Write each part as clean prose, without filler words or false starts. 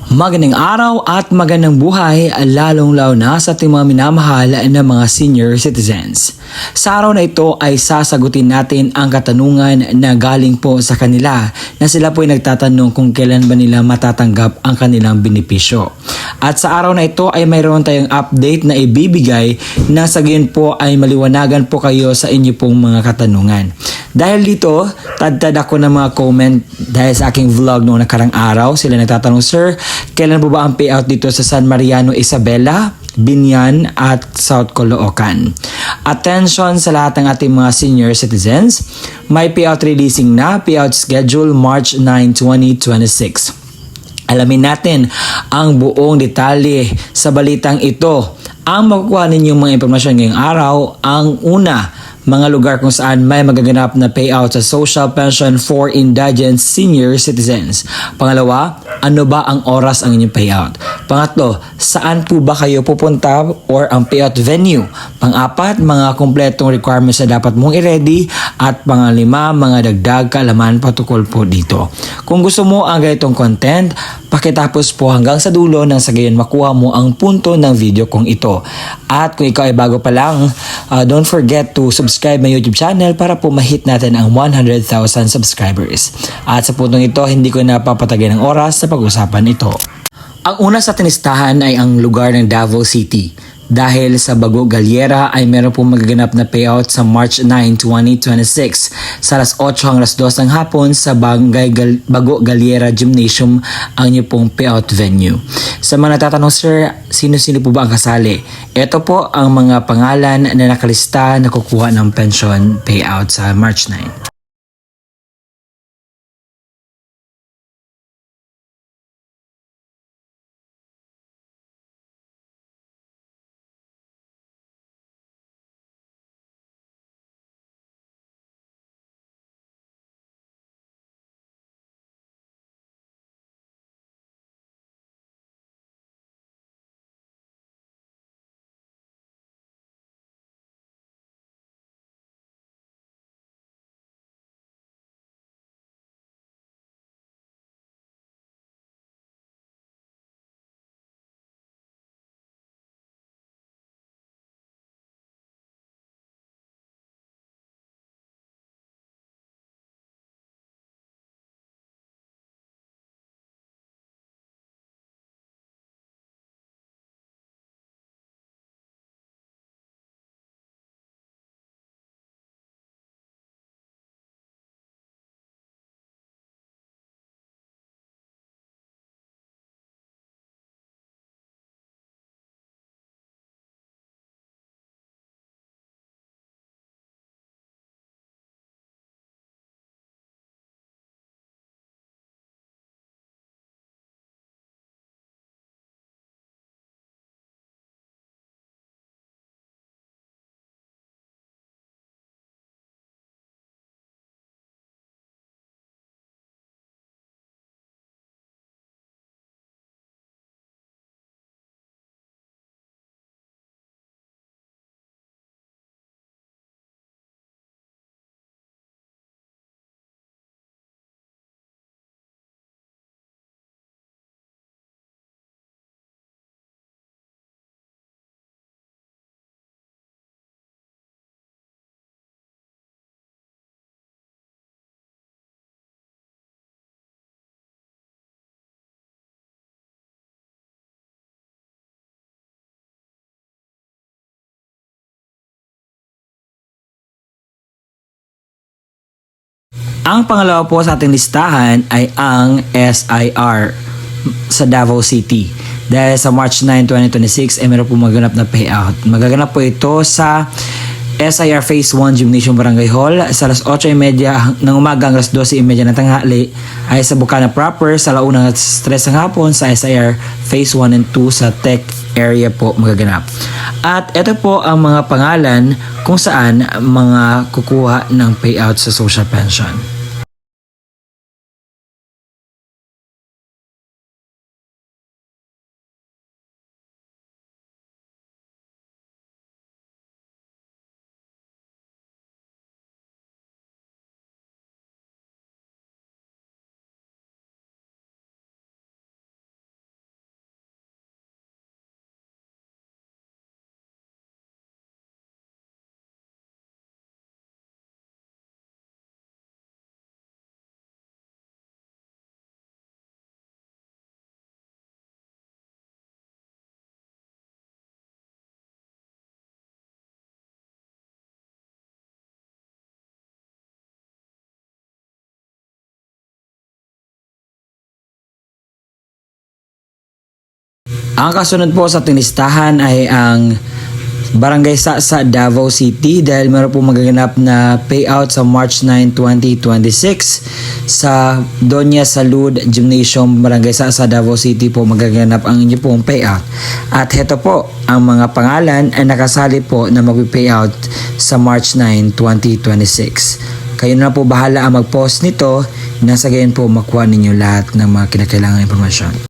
Magandang araw at magandang buhay, lalong-lalo na sa ating mga minamahal na mga senior citizens. Sa araw na ito ay sasagutin natin ang katanungan na galing po sa kanila na sila po ay nagtatanong kung kailan ba nila matatanggap ang kanilang benepisyo. At sa araw na ito ay mayroon tayong update na ibibigay na sa gayon po ay maliwanagan po kayo sa inyo pong mga katanungan. Dahil dito, tad ako ng mga comment dahil sa aking vlog noong nakarang araw. Sila nagtatanong, Sir, kailan po ba ang payout dito sa San Mariano Isabela, Binyan at South Caloocan? Attention sa lahat ng ating mga senior citizens. May payout releasing na, payout schedule March 9, 2026. Alamin natin ang buong detalye sa balitang ito. Ang makukuha ninyong mga impormasyon ngayong araw, ang una, mga lugar kung saan may magaganap na payout sa social pension for indigent senior citizens. Pangalawa, ano ba ang oras ang inyong payout? Pangatlo, saan po ba kayo pupunta or ang payout venue? Pang-apat, mga kumpletong requirements na dapat mong i-ready. At pangalima, mga dagdag kaalaman patukol po dito. Kung gusto mo ang ganitong content, pakitapos po hanggang sa dulo nang sa gayon makuha mo ang punto ng video kong ito. At kung ikaw ay bago pa lang, don't forget to subscribe my YouTube channel para po ma-hit natin ang 100,000 subscribers. At sa puntong ito, hindi ko napapatagay ng oras sa pag-usapan ito. Ang una sa tinistahan ay ang lugar ng Davao City. Dahil sa Bago Galiera ay meron pong magaganap na payout sa March 9, 2026 sa alas 8 hanggang alas 2 ng hapon sa Bago Galiera Gymnasium ang inyo pong payout venue. Sa mga natatanong, Sir, sino-sino po ba ang kasali? Ito po ang mga pangalan na nakalista na kukuha ng pension payout sa March 9. Ang pangalawa po sa ating listahan ay ang SIR sa Davao City. Dahil sa March 9, 2026 ay meron po magaganap na payout. Magaganap po ito sa SIR Phase 1 Gymnasium Barangay Hall sa alas 8:30 ng umaga hanggang alas 12:30 ng tanghali ay sa Bukana proper sa alauna at 3 ng hapon sa SIR Phase 1 and 2 sa Tech area po magaganap. At ito po ang mga pangalan kung saan mga kukuha ng payout sa social pension. Ang kasunod po sa ating listahan ay ang Barangay Sasa, Davao City, dahil meron po magaganap na payout sa March 9, 2026 sa Doña Salud Gymnasium, Barangay Sasa, Davao City po magaganap ang inyo pong payout. At heto po ang mga pangalan ay nakasali po na mag-payout sa March 9, 2026. Kayo na po bahala ang mag-post nito, nasa gayon po makuha ninyo lahat ng mga kinakailangang impormasyon.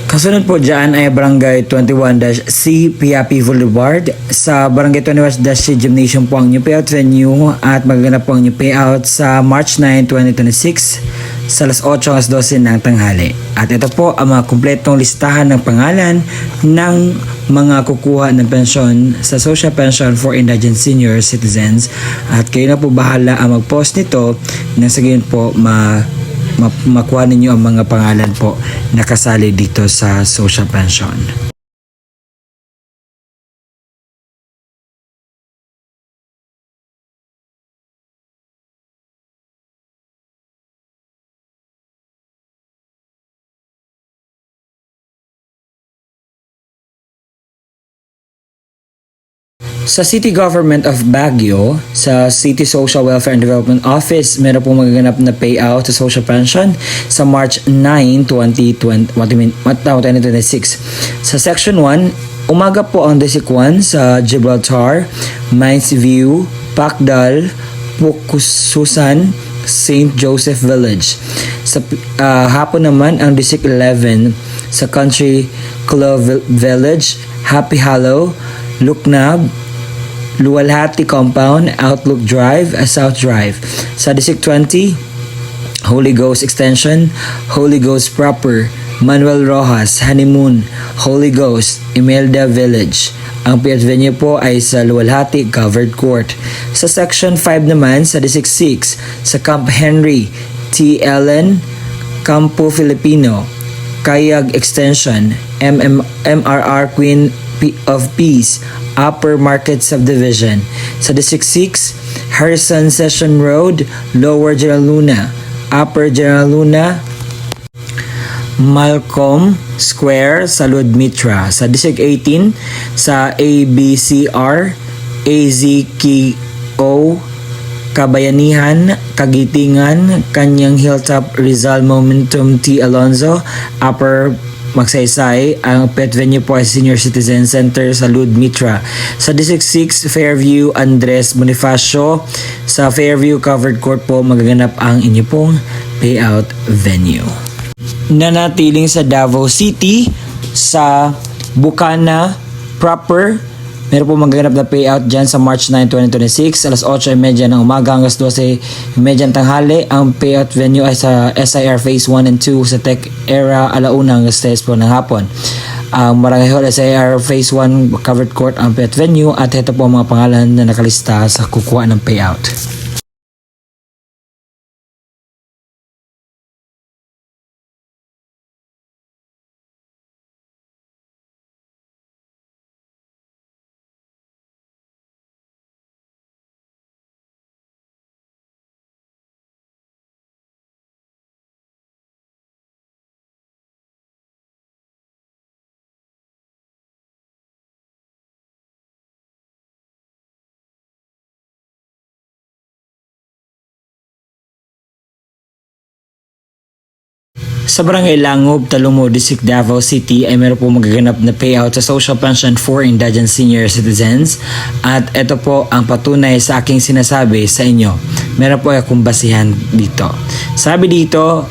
Kasunod po dyan ay Barangay 21-C Piapi Boulevard. Sa Barangay 21-C Gymnasium po ang new payout venue at magaganap po ang new payout sa March 9, 2026 sa alas 8 hanggang 12 ng tanghali. At ito po ang mga kumpletong listahan ng pangalan ng mga kukuha ng pensyon sa Social Pension for Indigent Senior Citizens. At kayo na po bahala ang mag-post nito nang sa gayon po makuha ninyo ang mga pangalan po nakasali dito sa social pension. Sa City Government of Baguio, sa City Social Welfare and Development Office, meron pong magaganap na payout sa social pension sa March 9, 2026. Sa Section 1, umaga po ang District 1 sa Gibraltar, Mines View, Pacdal, Pukususan, St. Joseph Village. Sa hapon naman ang District 11 sa Country Club Village, Happy Hollow, Luknab, Luwalhati Compound, Outlook Drive, South Drive. Sa District 20, Holy Ghost Extension, Holy Ghost Proper, Manuel Rojas, Honeymoon, Holy Ghost, Imelda Village. Ang payout venue po ay sa Luwalhati Covered Court. Sa Section 5 naman, sa District 6, sa Camp Henry, T. Ellen, Campo Filipino, Kayag Extension, MRR Queen of Peace, Upper Market Subdivision. Sa District 6, Harrison Session Road, Lower General Luna, Upper General Luna, Malcolm Square, Salud Mitra. Sa District 18, sa ABCR, AZKO, Kabayanihan, Kagitingan, Kanyang Hilltop, Rizal Momentum T. Alonzo, Upper Magsaysay. Ang pet venue po ay Senior Citizen Center sa Salud Mitra. Sa District 6, Fairview, Andres Bonifacio. Sa Fairview Covered Court po magaganap ang inyo pong payout venue. Nanatiling sa Davao City, sa Bukana Proper, meron po magaganap na payout dyan sa March 9, 2026, alas 8:30 ng umaga hanggang 12:30 ng tanghali. Ang payout venue ay sa SIR Phase 1 and 2 sa Tech Era, alauna hanggang 3 po ng hapon. Ang Barangay Hall SIR Phase 1 Covered Court ang payout venue, at ito po ang mga pangalan na nakalista sa kukuha ng payout. Sa Barangay Langob, Talumo, District Davao City ay meron po magaganap na payout sa Social Pension for Indigent Senior Citizens, at ito po ang patunay sa aking sinasabi sa inyo. Meron po akong basihan dito. Sabi dito,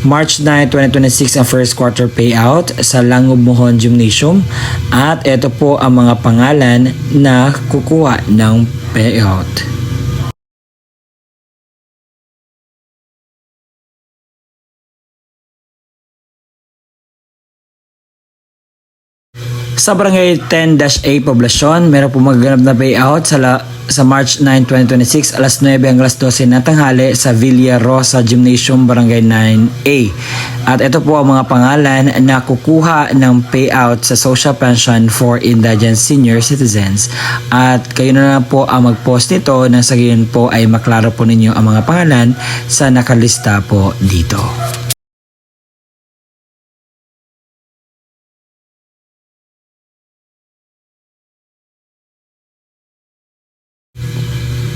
March 9, 2026 ang first quarter payout sa Langob Mohon Gymnasium, at ito po ang mga pangalan na kukuha ng payout. Sa Barangay 10-A Poblasyon, meron po magaganap na payout sa March 9, 2026, alas 9 hanggang alas 12 na tanghali sa Villa Rosa Gymnasium, Barangay 9A. At ito po ang mga pangalan na kukuha ng payout sa social pension for indigent senior citizens. At kayo na lang po ang mag-post nito nang sa gayon po ay maklaro po ninyo ang mga pangalan sa nakalista po dito.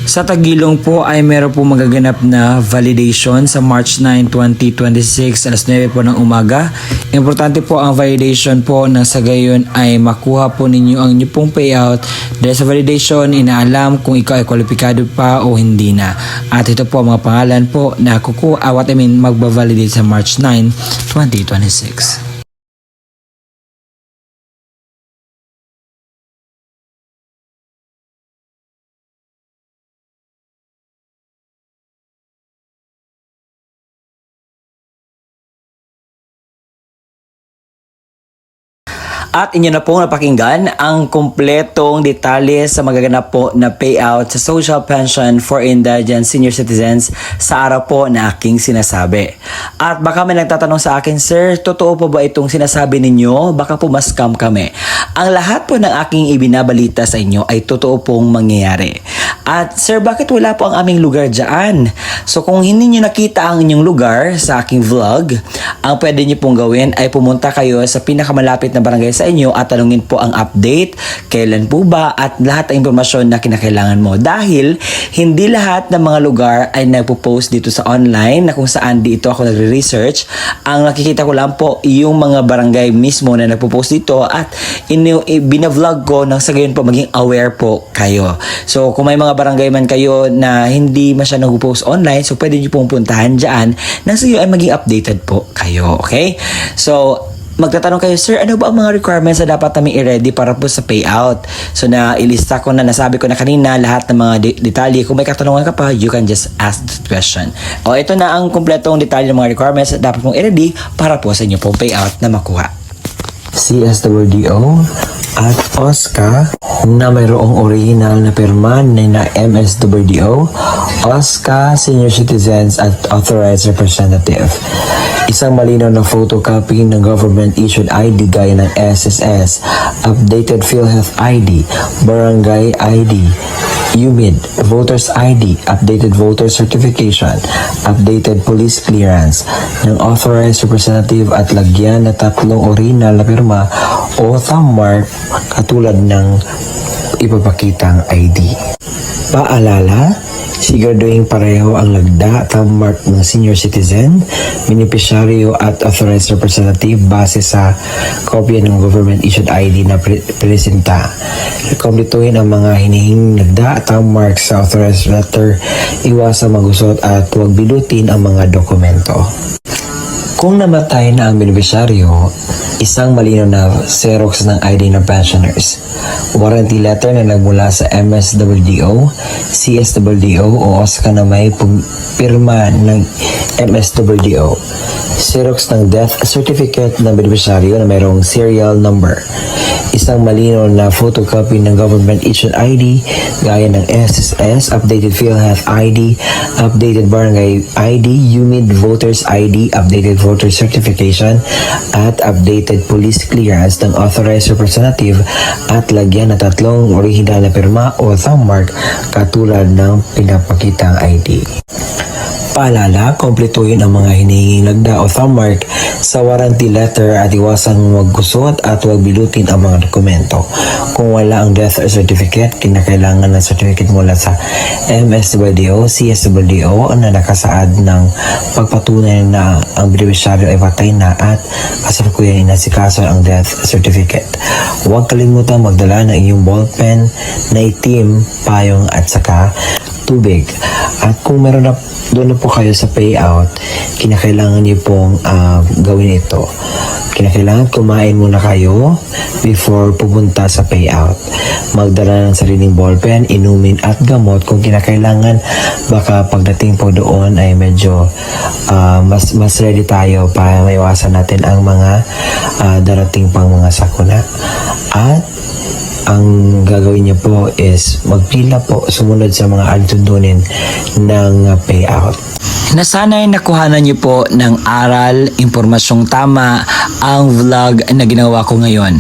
Sa Tagilong po ay meron po magaganap na validation sa March 9, 2026 alas 9 po ng umaga. Importante po ang validation po na sa gayon ay makuha po ninyo ang inyong pong payout. Dahil sa validation, inaalam kung ikaw ay kwalipikado pa o hindi na. At ito po ang mga pangalan po na magbavalidate sa March 9, 2026. At inyo na pong napakinggan ang kumpletong detalye sa magaganap po na payout sa social pension for indigent senior citizens sa araw po na aking sinasabi. At baka may nagtatanong sa akin, Sir, totoo po ba itong sinasabi ninyo? Baka po ma-scam kami. Ang lahat po ng aking ibinabalita sa inyo ay totoo pong mangyayari. At Sir, bakit wala po ang aming lugar dyan? So kung hindi nyo nakita ang inyong lugar sa aking vlog, ang pwede nyo pong gawin ay pumunta kayo sa pinakamalapit na barangay sa inyo at tanungin po ang update, kailan po ba at lahat ng impormasyon na kinakailangan mo. Dahil hindi lahat ng mga lugar ay nagpo-post dito sa online na kung saan dito ako nagre-research. Ang nakikita ko lang po yung mga barangay mismo na nagpo-post dito at binavlog ko nang sa gayon po maging aware po kayo. So kung may mga barangay man kayo na hindi masyadong nag-post online, so pwede nyo pong puntahan dyan nang sa gayon ay maging updated po kayo. Okay? So magtatanong kayo, Sir, ano ba ang mga requirements na dapat namin i-ready para po sa payout? So na ilista ko na, nasabi ko na kanina lahat ng mga detalye. Kung may katanungan ka pa, you can just ask the question. O ito na ang kumpletong detalye ng mga requirements na dapat mong i-ready para po sa inyo pong payout na makuha. CSWDO at OSCA na mayroong original na pirma na MSWDO, OSCA, Senior Citizens at Authorized Representative. Isang malinaw na photocopy ng government-issued ID gaya ng SSS, updated PhilHealth ID, Barangay ID, UMID, Voters ID, updated voter certification, updated police clearance ng authorized representative at lagyan na 3 original na pirma o thumb mark katulad ng ipapakitang ID. Paalala, siguraduhin pareho ang lagda at thumb mark ng senior citizen, beneficiaryo at authorized representative base sa kopya ng government-issued ID na presenta. Komplituhin ang mga hinihing lagda at thumb mark sa authorized letter, iwasang magusot at huwag bilutin ang mga dokumento. Kung namatay na ang beneficiaryo, isang malinaw na Xerox ng ID ng pensioners, warranty letter na nagmula sa MSWDO, CSWDO o OSCA na may pirma ng MSWDO, Xerox ng death certificate ng beneficiaryo na mayroong serial number, isang malinaw na photocopy ng government-issued ID gaya ng SSS, updated PhilHealth ID, updated Barangay ID, UMID Voters ID, updated voter certification, at updated police clearance ng authorized representative at lagyan na 3 original na pirma o thumb mark katulad ng pinapakitang ID. Paalala, kompletuhin ang mga hinihinging lagda o thumb mark sa warranty letter at iwasang maggusot at huwag bilutin ang mga dokumento. Kung wala ang death certificate, kinakailangan ng certificate mula sa MSWDO, CSWDO na nakasaad ng pagpatunay na ang beneficiaryo ay patay na at kasalukuyan inasikaso ang death certificate. Huwag kalimutang magdala ng iyong ballpen na itim, payong at saka tubig. At kung meron na doon na po kayo sa payout, kinakailangan niyo pong gawin ito. Kinakailangan kumain muna kayo before pupunta sa payout. Magdala ng sariling ballpen, inumin at gamot kung kinakailangan. Baka pagdating po doon ay medyo mas ready tayo para maiwasan natin ang mga darating pang mga sakuna. At ang gagawin niyo po is magpila po sumunod sa mga altundunin ng payout. Nasanay nakuhanan niyo po ng aral, impormasyong tama ang vlog na ginawa ko ngayon.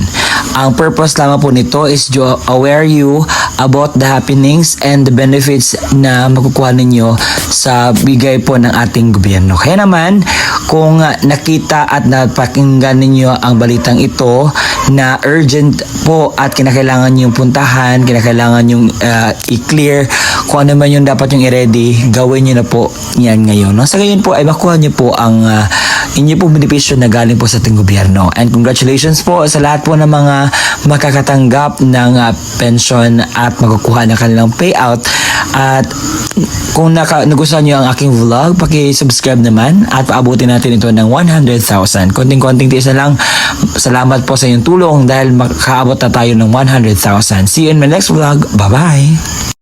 Ang purpose lamang po nito is to aware you about the happenings and the benefits na makukuha ninyo sa bigay po ng ating gobyerno. Kaya naman, kung nakita at napakinggan ninyo ang balitang ito na urgent po at kinakailangan nyo puntahan, kinakailangan nyo i-clear kung ano man yung dapat yung i-ready, gawin nyo na po yan ngayon. No? Sa gayon po ay makuha nyo po ang inyo pong benepisyo na galing po sa ating gobyerno. And congratulations po sa lahat po ng mga makakatanggap ng pension at makukuha ng kanilang payout. At kung nagustuhan nyo ang aking vlog, paki-subscribe naman at paabutin natin ito ng 100,000. Konting-konting tiis na lang. Salamat po sa inyong tulong dahil makaabot na tayo ng 100,000. See you in my next vlog. Bye-bye!